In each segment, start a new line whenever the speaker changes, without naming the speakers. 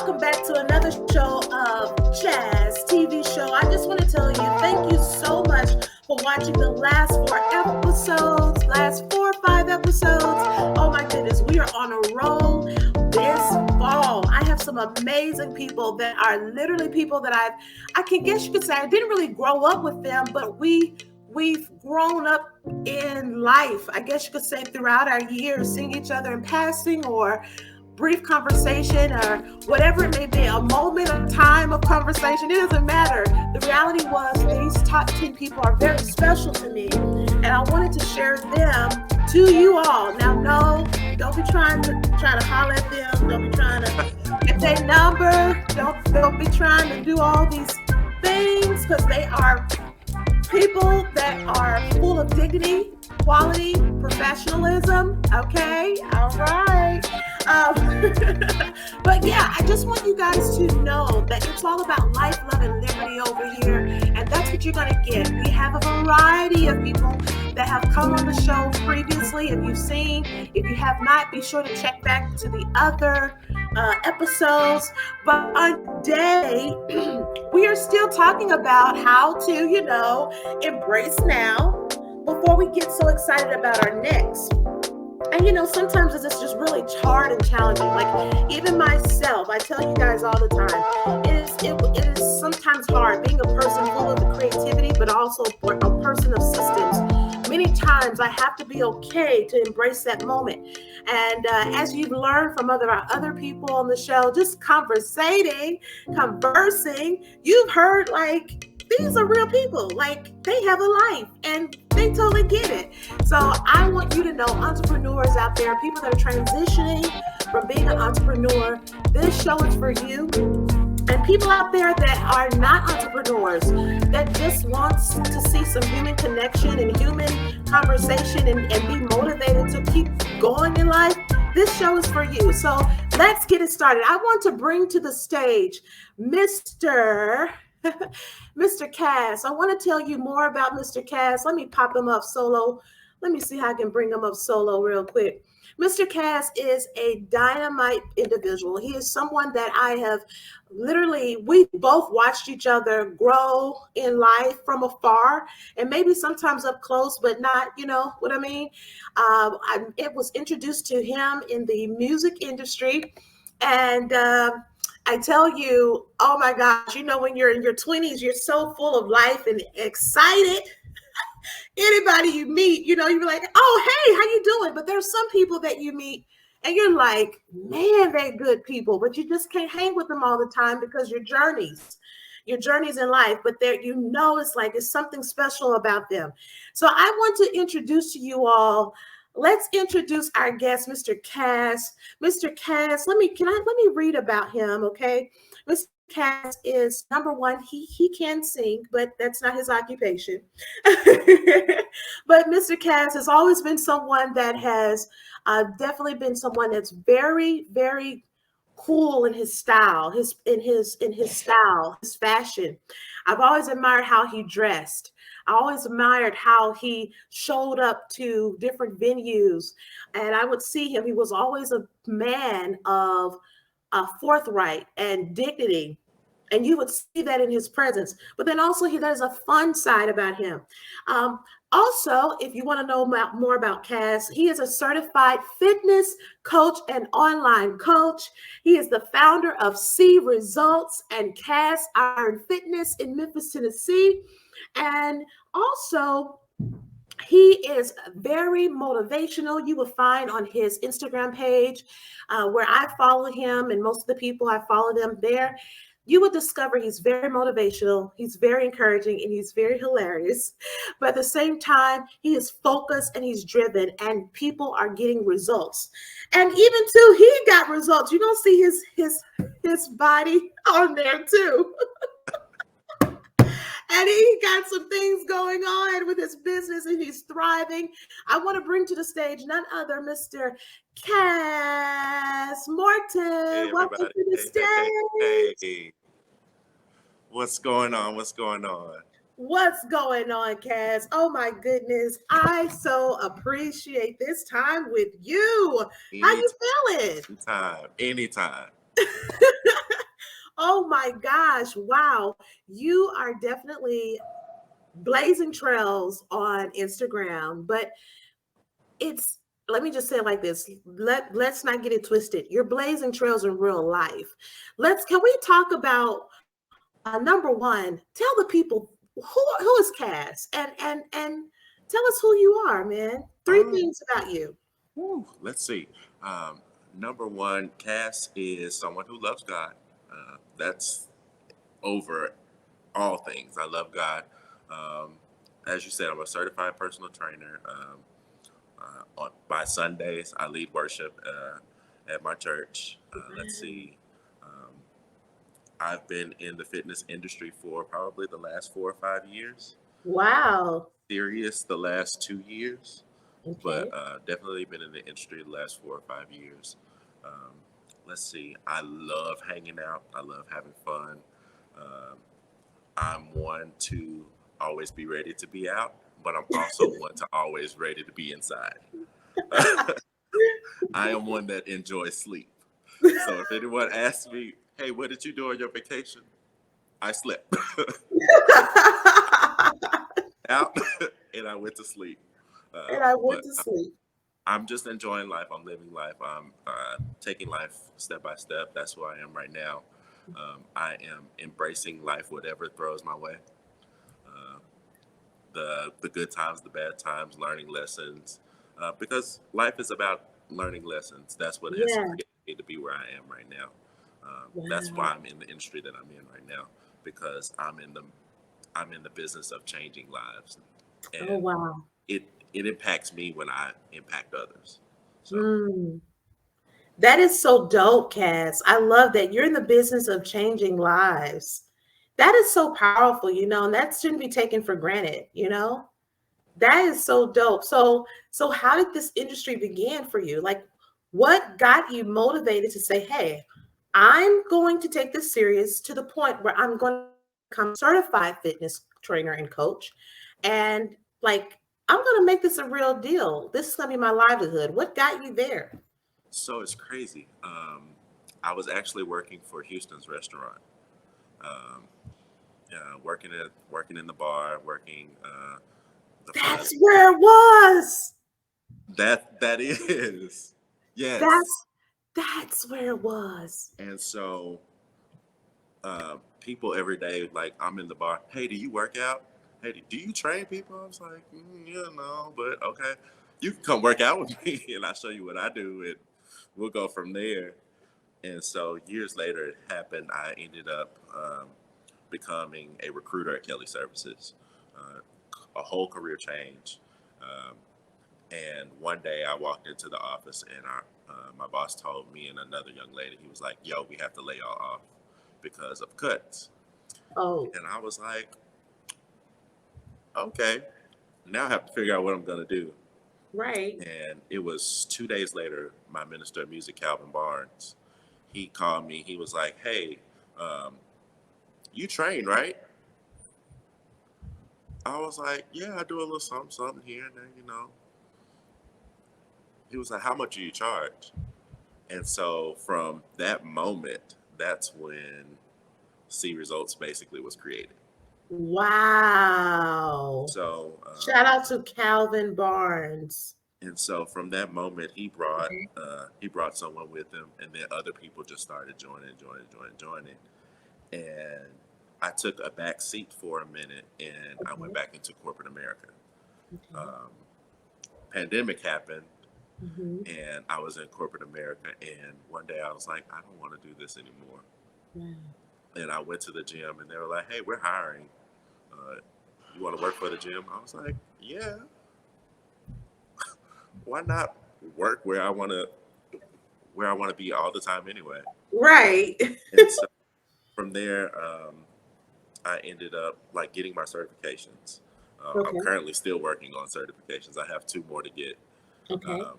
welcome back to another show of JAS TV show. I just want to tell you, thank you so much for watching the last 4 or 5 episodes. Oh my goodness, we are on a roll this fall. I have some amazing people that are literally people that I can guess you could say I didn't really grow up with them, but we've grown up in life. I guess you could say throughout our years, seeing each other in passing or brief conversation or whatever it may be, a moment of time of conversation, it doesn't matter. The reality was these top 10 people are very special to me, and I wanted to share them to you all. Now, no, don't be trying to holler at them. Don't be trying to get their number. Don't be trying to do all these things, because they are people that are full of dignity, quality, professionalism. Okay, all right. But yeah, I just want you guys to know that it's all about life, love, and liberty over here, and that's what you're going to get. We have a variety of people that have come on the show previously. If you have not, be sure to check back to the other episodes. But on today, we are still talking about how to, embrace now before we get so excited about our next. And sometimes it's just really hard and challenging. Like even myself, I tell you guys all the time, it is sometimes hard being a person full of creativity, but also a person of systems. Many times I have to be okay to embrace that moment. And as you've learned from other people on the show, just conversing, you've heard like these are real people. Like they have a life and they totally get it. So I want you to know, entrepreneurs out there, people that are transitioning from being an entrepreneur, this show is for you. And people out there that are not entrepreneurs, that just wants to see some human connection and human conversation and be motivated to keep going in life, this show is for you. So let's get it started. I want to bring to the stage Mr. Cass. I want to tell you more about Mr. Cass. Let me pop him up solo. Let me see how I can bring him up solo real quick. Mr. Cass is a dynamite individual. He is someone that I have we both watched each other grow in life from afar and maybe sometimes up close, but not, you know what I mean? It was introduced to him in the music industry. And I tell you, oh my gosh, when you're in your 20s, you're so full of life and excited. Anybody you meet, you're like, oh, hey, how you doing? But there's some people that you meet and you're like, man, they're good people, but you just can't hang with them all the time because your journeys in life, but it's something special about them. So I want to introduce to you all, let's introduce our guest, Mr. Cass. Mr. Cass, let me read about him, okay? Mr. Cass is, number one, he can sing, but that's not his occupation. But Mr. Cass has always been someone that has definitely been someone that's very, very cool in his style, his fashion. I've always admired how he dressed. I always admired how he showed up to different venues, and I would see him. He was always a man of forthright and dignity, and you would see that in his presence. But then also there's a fun side about him. Also, if you want to know more about Cass, he is a certified fitness coach and online coach. He is the founder of C Results and Cass Iron Fitness in Memphis, Tennessee. And also, he is very motivational. You will find on his Instagram page where I follow him, and most of the people I follow them there, you would discover he's very motivational, he's very encouraging, and he's very hilarious. But at the same time, he is focused and he's driven, and people are getting results. And even too, he got results. You're gonna see his body on there too. And he got some things going on with his business and he's thriving. I want to bring to the stage none other Mr. Cass Morton.
Hey,
welcome to the stage.
Hey. What's going on?
What's going on, Cass? Oh my goodness. I so appreciate this time with you. How you feeling?
Anytime.
Oh my gosh. Wow. You are definitely blazing trails on Instagram, but it's let me just say it like this. Let's not get it twisted. You're blazing trails in real life. Can we talk about number one, tell the people who is Cass and tell us who you are, man. Three
Um,
things about you.
let's see. Um, Number one, Cass is someone who loves God. That's over all things. I love God. Um, as you said, I'm a certified personal trainer. By Sundays, I lead worship at my church. Let's see. Um, I've been in the fitness industry for probably the last 4 or 5 years.
Wow.
Serious the last 2 years, but
Okay.
definitely been in the industry the last 4 or 5 years. Um, let's see. I love hanging out. I love having fun. Um, I'm one to always be ready to be out, but I'm also one to always ready to be inside. I am one that enjoys sleep. So if anyone asks me, "Hey, what did you do on your vacation?" I slept out and I went to sleep.
And I went
But
to sleep.
I'm just enjoying life. I'm living life. I'm taking life step by step. That's who I am right now. I am embracing life, whatever it throws my way. Uh, the good times, the bad times, learning lessons, because life is about learning lessons. That's what has
Yeah.
created me to be where I am right now. That's
Wow.
why I'm in the industry that I'm in right now, because I'm in the business of changing lives,
Oh
and
wow.
it it impacts me when I impact others. So
Mm. That is so dope, Cass. I love that you're in the business of changing lives. That is so powerful, and that shouldn't be taken for granted. That is so dope. So how did this industry begin for you? Like, what got you motivated to say, "Hey, I'm going to take this serious to the point where I'm going to become a certified fitness trainer and coach, and like I'm going to make this a real deal. This is going to be my livelihood." What got you there?
it's crazy. I was actually working for Houston's restaurant. Um, working in the bar, working the front.
That's where it was.
That is, yes.
That's that's where it was.
And so people every day, like I'm in the bar. Hey, do you work out? Hey, do you train people? I was like, yeah, no, but okay. You can come work out with me, and I'll show you what I do, and we'll go from there. And so years later, it happened. I ended up becoming a recruiter at Kelly Services, a whole career change. Um, and one day I walked into the office and my boss told me and another young lady, he was like, "Yo, we have to lay y'all off because of cuts."
Oh,
And I was like, okay, now I have to figure out what I'm going to do.
right.
And it was 2 days later, my minister of music, Calvin Barnes, he called me. He was like, "Hey, um, you train, right?" I was like, "Yeah, I do a little something, something here and there." He was like, "How much do you charge?" And so from that moment, that's when C Results basically was created.
Wow.
So,
Shout out to Calvin Barnes.
and so from that moment, he brought someone with him, and then other people just started joining. And I took a back seat for a minute, and I went
Okay.
back into corporate America.
Okay.
Um, Pandemic happened,
Hmm.
and I was in corporate America. And one day I was like, I don't want to do this anymore.
Wow.
And I went to the gym, and they were like, "Hey, we're hiring. Uh, you want to work for the gym?" I was like, "Yeah, why not work where I want to be all the time anyway?"
Right.
And so from there, I ended up like getting my certifications. I'm
Okay.
currently still working on certifications. I have two more to get.
Okay.
Um,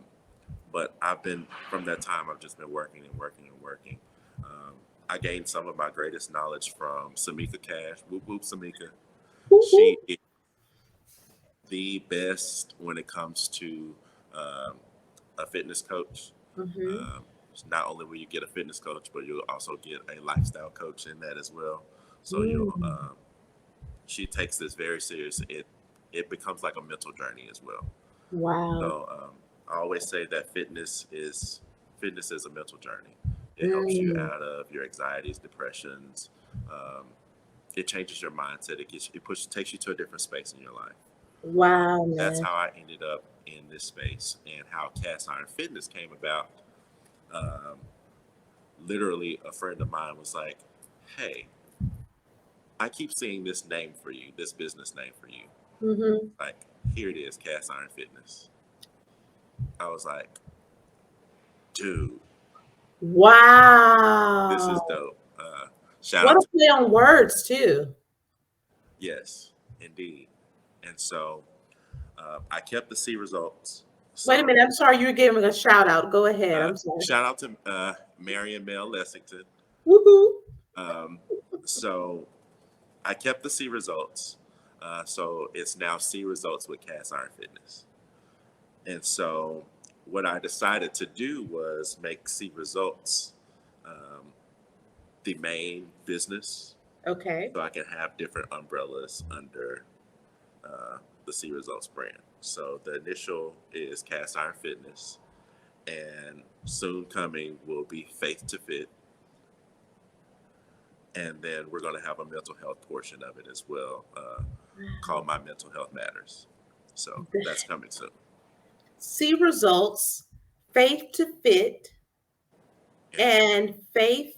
but I've been from that time. I've just been working and working and working. Um, I gained some of my greatest knowledge from Samika Cash. Whoop whoop, Samika. She
Woo-hoo.
is the best when it comes to um, a fitness coach.
Mhm.
not only will you get a fitness coach, but you'll also get a lifestyle coach in that as well. So you'll
Mm.
she takes this very serious. It becomes like a mental journey as well.
Wow.
So I always say that fitness is a mental journey. It helps you
Mm.
out of your anxieties, depressions. Um, it changes your mindset. It takes you to a different space in your life.
Wow,
That's
man.
how I ended up in this space, and how Cast Iron Fitness came about. Um, Literally, a friend of mine was like, "Hey, I keep seeing this name for you, this business name for you.
Hmm.
Like, here it is, Cast Iron Fitness." I was like, "Dude, this is
Wow.
dope." Shout
What
out
a
to
play on words, too.
yes, indeed. And so I kept the C results.
Wait a
So
minute. I'm sorry. You're giving a shout out. Go ahead. I'm sorry.
shout out to Marion Mel Lessington.
Woohoo.
Um, so I kept the C results. So it's now C results with Cast Iron Fitness. And so what I decided to do was make C results um, the main business,
Okay.
so I can have different umbrellas under uh, the C Results brand. So the initial is Cast Iron Fitness, and soon coming will be Faith to Fit, and then we're going to have a mental health portion of it as well, called My Mental Health Matters. So that's coming soon.
See results, faith to fit,
And,
and faith.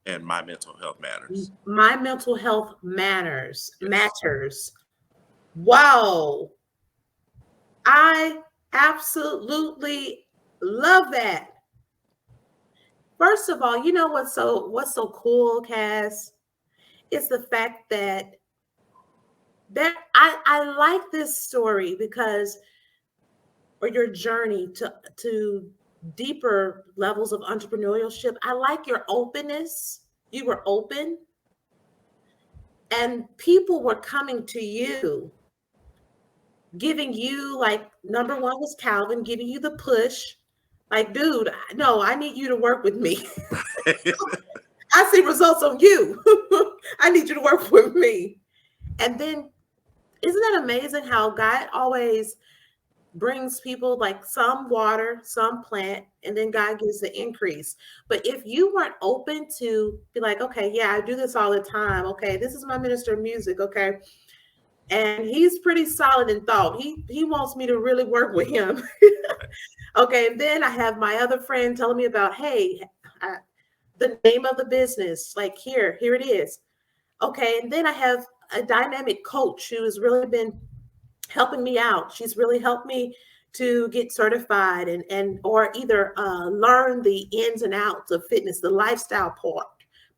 and My Mental Health Matters.
My mental health matters.
Yes.
Matters. Wow. I absolutely love that. First of all, you know what's so cool, Cass? It's the fact that I like this story because or your journey to deeper levels of entrepreneurship. I like your openness. You were open and people were coming to you, giving you like number one was Calvin giving you the push. Like, dude, no, I need you to work with me. I see results on you. I need you to work with me. And then isn't that amazing how God always brings people like some water, some plant, and then God gives the increase. But if you weren't open to be like, okay, yeah, I do this all the time. Okay, this is my minister of music. Okay. And he's pretty solid in thought. He wants me to really work with him.
Right.
Okay. And then I have my other friend telling me about, hey, the name of the business, like here it is. Okay. And then I have a dynamic coach who has really been helping me out. She's really helped me to get certified and or either learn the ins and outs of fitness, the lifestyle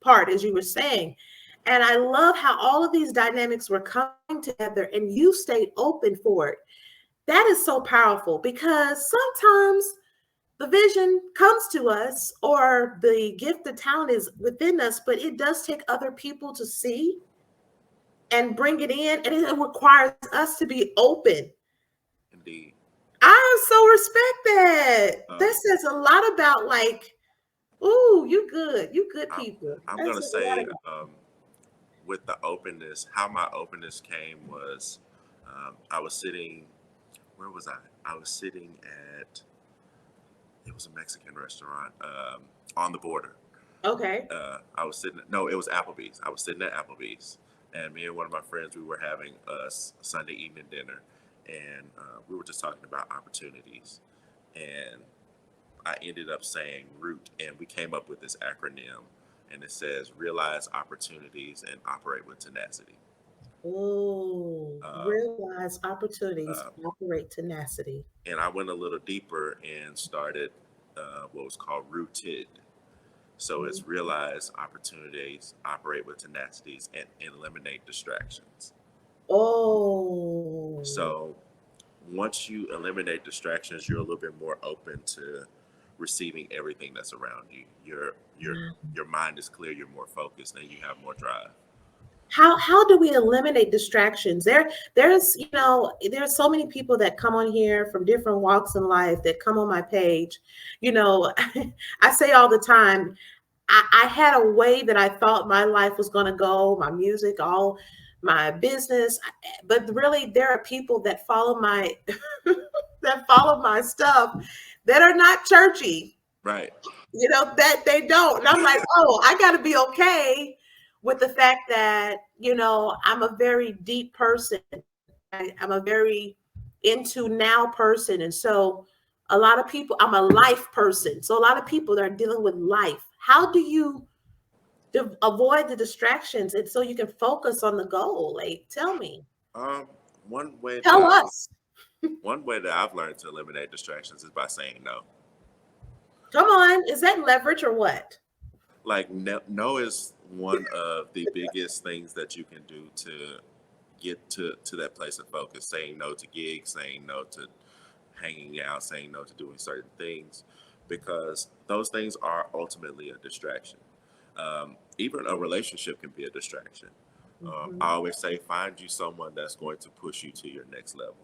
part, as you were saying. And I love how all of these dynamics were coming together and you stayed open for it. That is so powerful because sometimes the vision comes to us or the gift, the talent is within us, but it does take other people to see and bring it in. And it requires us to be open.
Indeed.
I so respect that. That
Um,
says a lot about like, ooh, you good. You good
I'm,
people.
I'm
That
going to
says a lot
say
about
with the openness, how my openness came was I was sitting, where was I? I was sitting at, it was a Mexican restaurant on the border.
okay.
I was sitting, no, it was Applebee's. I was sitting at Applebee's, and me and one of my friends, we were having a Sunday evening dinner, and we were just talking about opportunities. And I ended up saying ROOT, and we came up with this acronym, and it says realize opportunities and operate with tenacity.
Oh,
Um,
realize opportunities,
uh,
operate tenacity.
and I went a little deeper and started what was called Rooted. So it's realize opportunities, operate with tenacities, and eliminate distractions.
Oh,
So once you eliminate distractions, you're a little bit more open to receiving everything that's around you. Your mind is clear, you're more focused, and you have more drive.
How do we eliminate distractions? There's so many people that come on here from different walks in life that come on my page. You know, I say all the time, I had a way that I thought my life was going to go, my music, all my business, but really there are people that follow my that follow my stuff that are not churchy,
Right.
that they don't. And I'm like, oh, I got to be okay with the fact that, I'm a very deep person. I'm a very into now person. And so a lot of people, I'm a life person. So a lot of people are dealing with life. How do you avoid the distractions and so you can focus on the goal? Like, tell me,
Um, one way that
tell
I
us.
one way that I've learned to eliminate distractions is by saying no.
Come on. Is that leverage or what?
Like no is one of the biggest things that you can do to get to that place of focus. Saying no to gigs, saying no to hanging out, saying no to doing certain things, because those things are ultimately a distraction. Even a relationship can be a distraction.
Hmm.
I always say, find you someone that's going to push you to your next level.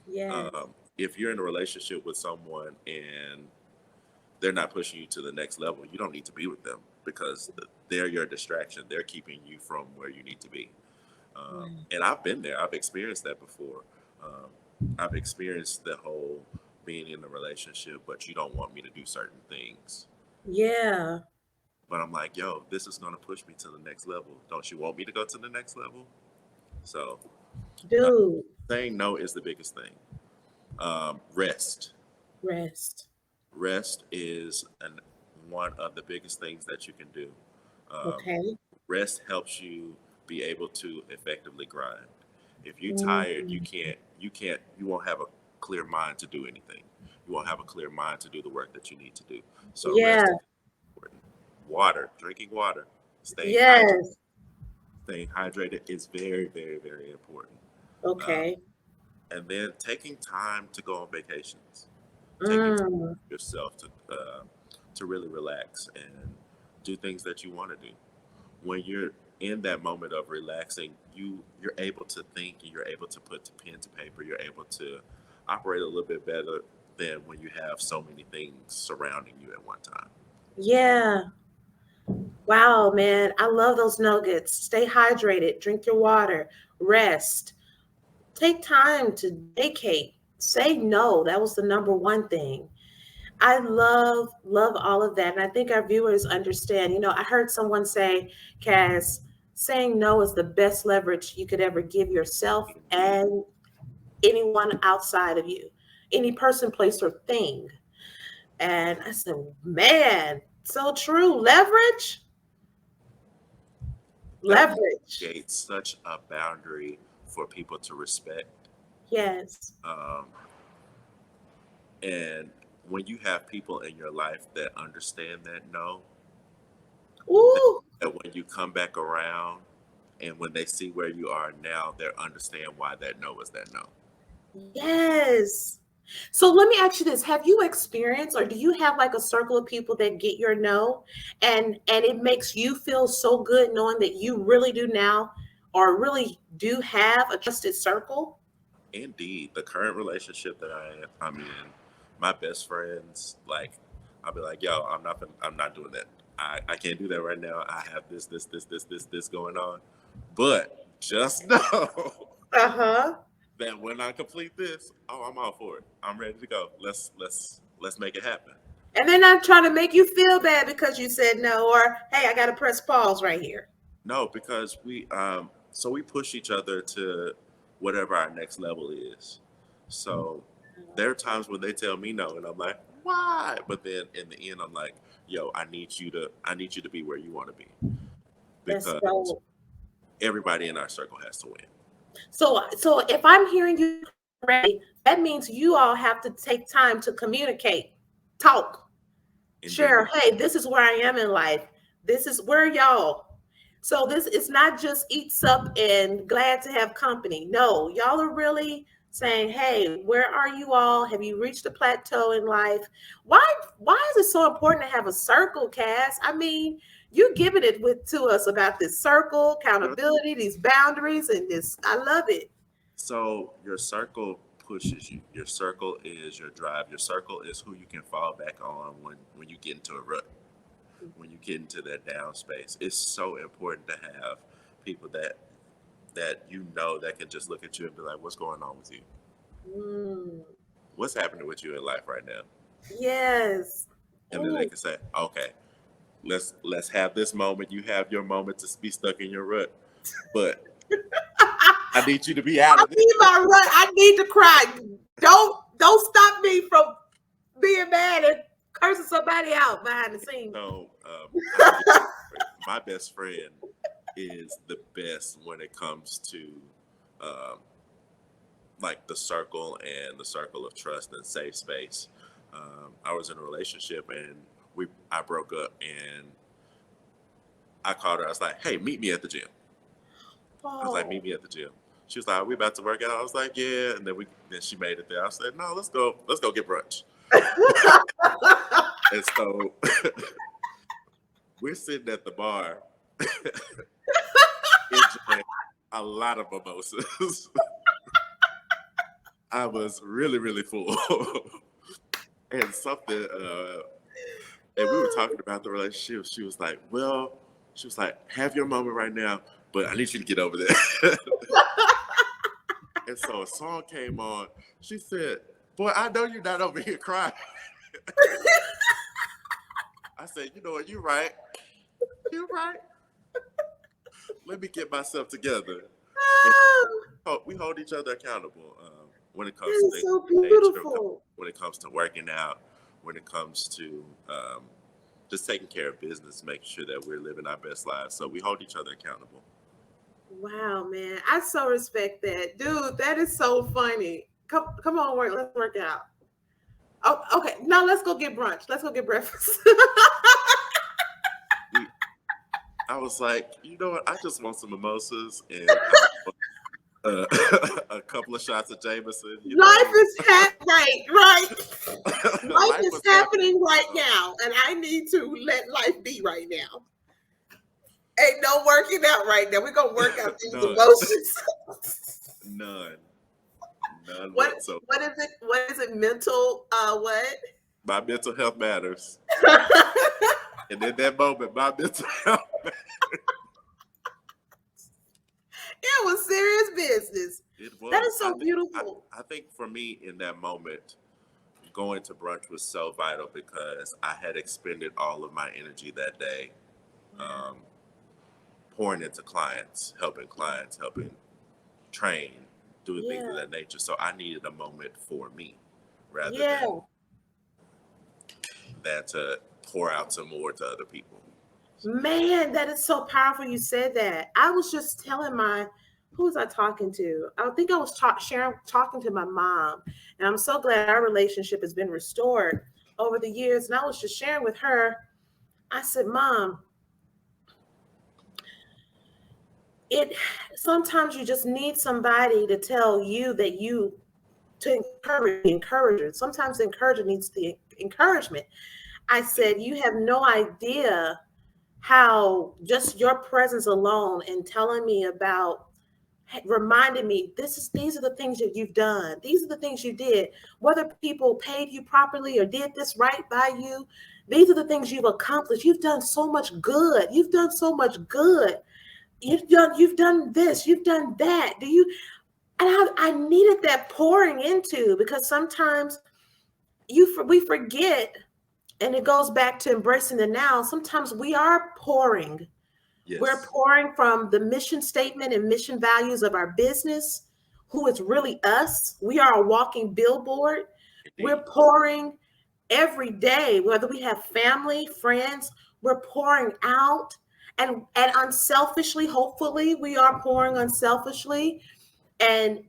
Yes.
If you're in a relationship with someone and they're not pushing you to the next level, you don't need to be with them because they're your distraction. They're keeping you from where you need to be.
Right.
And I've been there. I've experienced that before. I've experienced the whole being in a relationship, but you don't want me to do certain things.
Yeah.
But I'm like, yo, this is going to push me to the next level. Don't you want me to go to the next level? So uh,
Dude,
saying no is the biggest thing. Rest.
rest.
Rest is one of the biggest things that you can do. Um,
Okay.
Rest helps you be able to effectively grind. If you're tired,
Mhm.
you won't have a clear mind to do anything. You won't have a clear mind to do the work that you need to do. So
Yeah.
rest is important. Water, drinking water, staying hydrated.
Yes.
Staying hydrated is very, very, very important. Uh,
Okay.
and then taking time to go on vacations, taking time
Mm.
for yourself to really relax and do things that you want to do. When you're in that moment of relaxing, you're able to think and you're able to put pen to paper. You're able to operate a little bit better than when you have so many things surrounding you at one time.
Yeah. Wow, man. I love those nuggets. Stay hydrated, drink your water, rest. Take time to vacate. Say no. That was the number one thing. I love all of that. And I think our viewers understand. I heard someone say, Cass, saying no is the best leverage you could ever give yourself
Indeed,
and anyone outside of you, any person, place, or thing. And I said, man, so true. Leverage,
leverage
leverage.
creates such a boundary for people to respect.
Yes.
Um, and when you have people in your life that understand that no, that,
Ooh,
that when you come back around and when they see where you are now, they understand why that no is that no.
yes. So let me ask you this. Have you experienced or do you have like a circle of people that get your no and it makes you feel so good knowing that you really do now or really do have a trusted circle?
Indeed, the current relationship that I'm in, my best friends, like, I'll be like, yo, I'm not doing that. I can't do that right now. I have this going on. But just know
Uh-huh.
that when I complete this, oh, I'm all for it. I'm ready to go. Let's make it happen.
And they're not trying to make you feel bad because you said no or hey, I got to press pause right here.
No, because we push each other to whatever our next level is. So there are times when they tell me no, and I'm like, why? But then in the end, I'm like, yo, I need you to be where you want to be
That's
because
so
everybody in our circle has to win.
so if I'm hearing you correctly, that means you all have to take time to communicate, talk, share,
Indeed,
hey, this is where I am in life. This is where y'all. So this is not just eat sup and glad to have company. No, y'all are really saying, hey, where are you all? Have you reached a plateau in life? Why is it so important to have a circle, Cass? I mean, you're giving it to us about this circle, accountability, these boundaries, and this. I love it.
So your circle pushes you. Your circle is your drive. Your circle is who you can fall back on when you get into a rut, when you get into that down space. It's so important to have people that you know that can just look at you and be like, "What's going on with you?
Mm,
What's happening with you in life right now?"
yes.
And then they
Mm.
can say, "Okay, let's have this moment. You have your moment to be stuck in your rut, but I need you to be out
I
of this."
need my run. I need to cry. Don't stop me from being mad and cursing somebody out behind the scenes.
So I'll give my best friend is the best when it comes to um, like the circle and the circle of trust and safe space. I was in a relationship and I broke up and I called her. I was like, "Hey, meet me at the gym." I was like,
Oh.
"Meet me at the gym." She was like, "Are we about to work out?" I was like, "Yeah." And then she made it there. I said, "No, let's go get brunch." And so we're sitting at the bar enjoying a lot of mimosas. I was really, really full. And something, and we were talking about the relationship. She was like, have your moment right now, but I need you to get over there. And so a song came on. She said, boy, I know you're not over here crying. I said, you know what, you're right. You're right. Let me get myself together. And we hold each other accountable when it
That
comes to
is
things
so
of nature,
beautiful.
when it comes to working out, when it comes to just taking care of business, making sure that we're living our best lives. So we hold each other accountable.
Wow, man. I so respect that. Dude, that is so funny. Come on, let's work out. Oh, okay. Now let's go get brunch. Let's go get breakfast.
We, I was like, you know what? I just want some mimosas and I want, a couple of shots of Jameson. You
Life
know,
is right. Life
life
is
was happening.
happening right
So,
now, and I need to let life be right now. Ain't no working out right now. We're gonna work out these
none,
emotions.
none, none
what
whatsoever.
what is it? What is it? Mental what?
My mental health matters. And in that moment, my mental health,
It was serious business.
it
That
was.
is so beautiful.
I think for me in that moment, going to brunch was so vital because I had expended all of my energy that day,
Wow.
um, pouring into clients, helping train, doing things
Yeah.
of that nature. So I needed a moment for me rather
Yeah.
than to pour out some more to other people.
Man, that is so powerful you said that. I was just telling who was I talking to? I think I was talking to my mom, and I'm so glad our relationship has been restored over the years. And I was just sharing with her. I said, "Mom, it sometimes you just need somebody to tell you that you to encourage the encourager. Sometimes the encourager needs the encouragement." I said, "You have no idea how just your presence alone and telling me about reminding me these are the things that you've done, these are the things you did, whether people paid you properly or did this right by you, these are the things you've accomplished. You've done so much good, you've done so much good, you've done this, you've done that. Do you?" And I needed that pouring into, because sometimes we forget, and it goes back to embracing the now. Sometimes we are pouring. We're
Yes,
pouring from the mission statement and mission values of our business, who is really us. We are a walking billboard. We're
indeed.
pouring every day, whether we have family, friends, we're pouring out, and unselfishly, hopefully, we are pouring unselfishly, and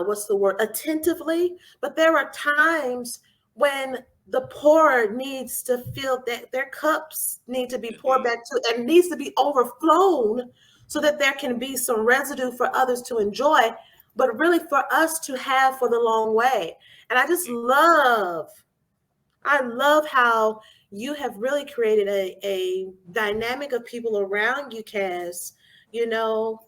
what's the word, attentively. But there are times when the pourer needs to feel that their cups need to be poured
Indeed.
back to, and needs to be overflown, so that there can be some residue for others to enjoy. but really for us to have for the long way. And I love how you have really created a dynamic of people around you, Cass, to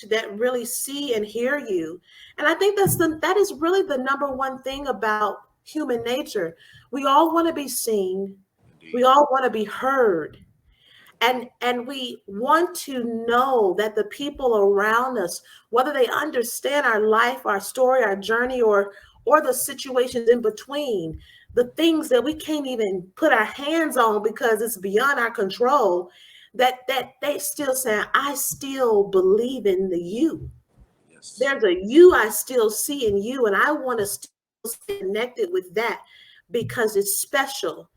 that really see and hear you. And I think that is really the number one thing about human nature. We all want to be seen. We
Indeed.
all want to be heard. And we want to know that the people around us, whether they understand our life, our story, our journey, or the situations in between, the things that we can't even put our hands on because it's beyond our control, that they still say, I still believe in the you.
Yes.
There's a you I still see in you, and I want to still stay connected with that because it's special.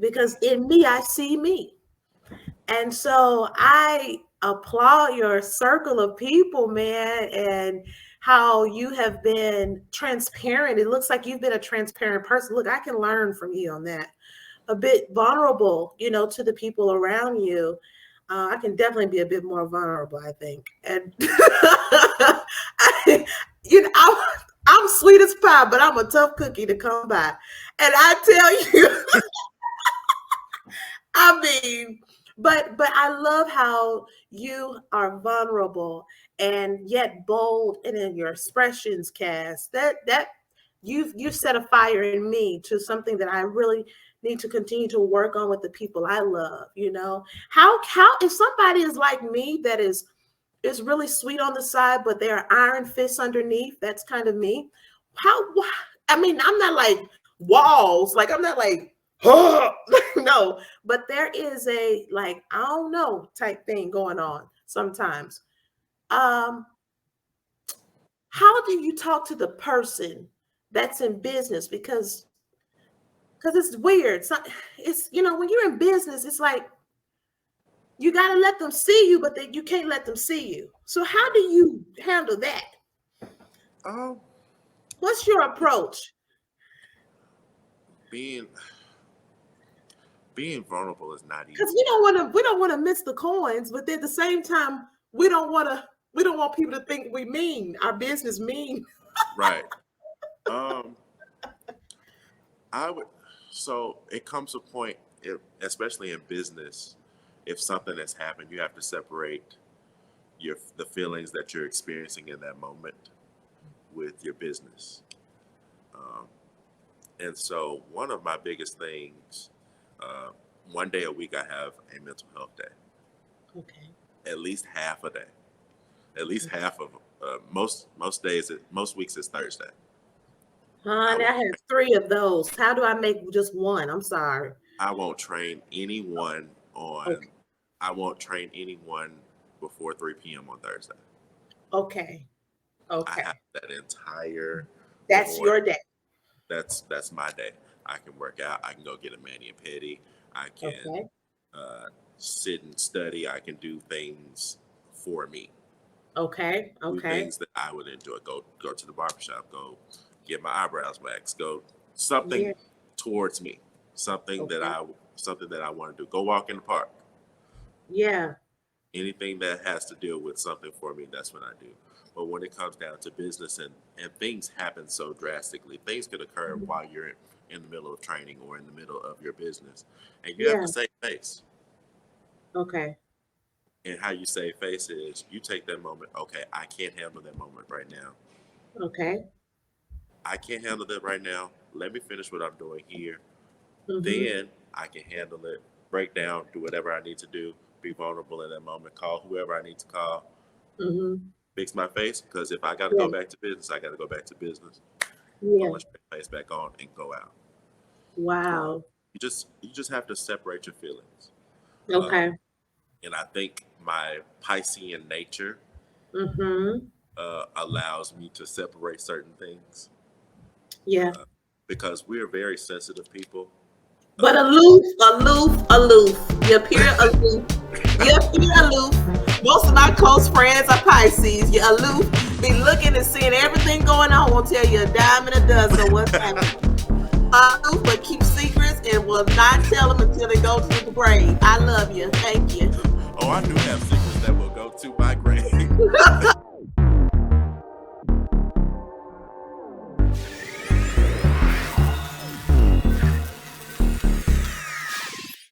Because in me, I see me. And so I applaud your circle of people, man, and how you have been transparent. It looks like you've been a transparent person. Look, I can learn from you on that. A bit vulnerable, to the people around you. I can definitely be a bit more vulnerable, I think. And I, I'm sweet as pie, but I'm a tough cookie to come by. And I tell you, I mean, but I love how you are vulnerable and yet bold and in your expressions, Cass. That you set a fire in me to something that I really need to continue to work on with the people I love. How if somebody is like me that is really sweet on the side, but they are iron fists underneath. That's kind of me. How? I mean, I'm not like walls. Like I'm not like, oh, no. But there is a like I don't know type thing going on sometimes. Um, how do you talk to the person that's in business? Because it's weird. It's when you're in business, it's like you got to let them see you, but you can't let them see you. So how do you handle that?
Um,
What's your approach?
being being vulnerable is not
Because
easy.
we don't want to miss the coins, but at the same time, we don't want people to think we mean our business mean.
Right. Um, I would. So it comes to a point, especially in business, if something has happened, you have to separate the feelings that you're experiencing in that moment with your business. Um, and so one of my biggest things, uh, one day a week, I have a mental health day.
Okay.
At least half a day. At least half of most days. Most weeks is Thursday. I
Honey, I
won't.
have three of those. How do I make just one? I'm sorry.
I won't train anyone on.
Okay.
I won't train anyone before 3 p.m. on Thursday.
Okay.
I
Okay.
have that entire
That's
morning.
your day.
That's my day. I can work out. I can go get a mani and pedi. I can
Okay.
uh, sit and study. I can do things for me.
Okay.
Do
Okay.
things that I would enjoy. Go to the barbershop. Go get my eyebrows waxed. Go something
Yeah.
towards me. Something that
Okay.
I want to do. Go walk in the park.
Yeah.
Anything that has to deal with something for me, that's what I do. But when it comes down to business and things happen so drastically, things could occur
Mhm.
while you're in the middle of training or in the middle of your business. And you have
Yeah.
to save face.
Okay.
And how you save face is you take that moment, okay, I can't handle that moment right now.
Okay.
I can't handle that right now. Let me finish what I'm doing here.
Mm-hmm.
Then I can handle it, break down, do whatever I need to do, be vulnerable in that moment, call whoever I need to call,
Mm-hmm.
fix my face. Because if I got to go
Yeah.
back to business, I got to go back to business. Put
Yeah.
my face back on and go out.
Wow.
You just have to separate your feelings. Um,
Okay.
and I think my Piscean nature
Mm-hmm.
allows me to separate certain things
Yeah.
uh, because we're very sensitive people.
But
Uh,
aloof, aloof, aloof. You appear aloof. You appear aloof. Most of my close friends are Pisces. You aloof. Be looking and seeing everything going on. Won't tell you a dime and a dozen of what's happening. Aloof, but keep secrets and will not tell them until they go to the grave. I love you. Thank you.
oh, I do have secrets that will go to my grave.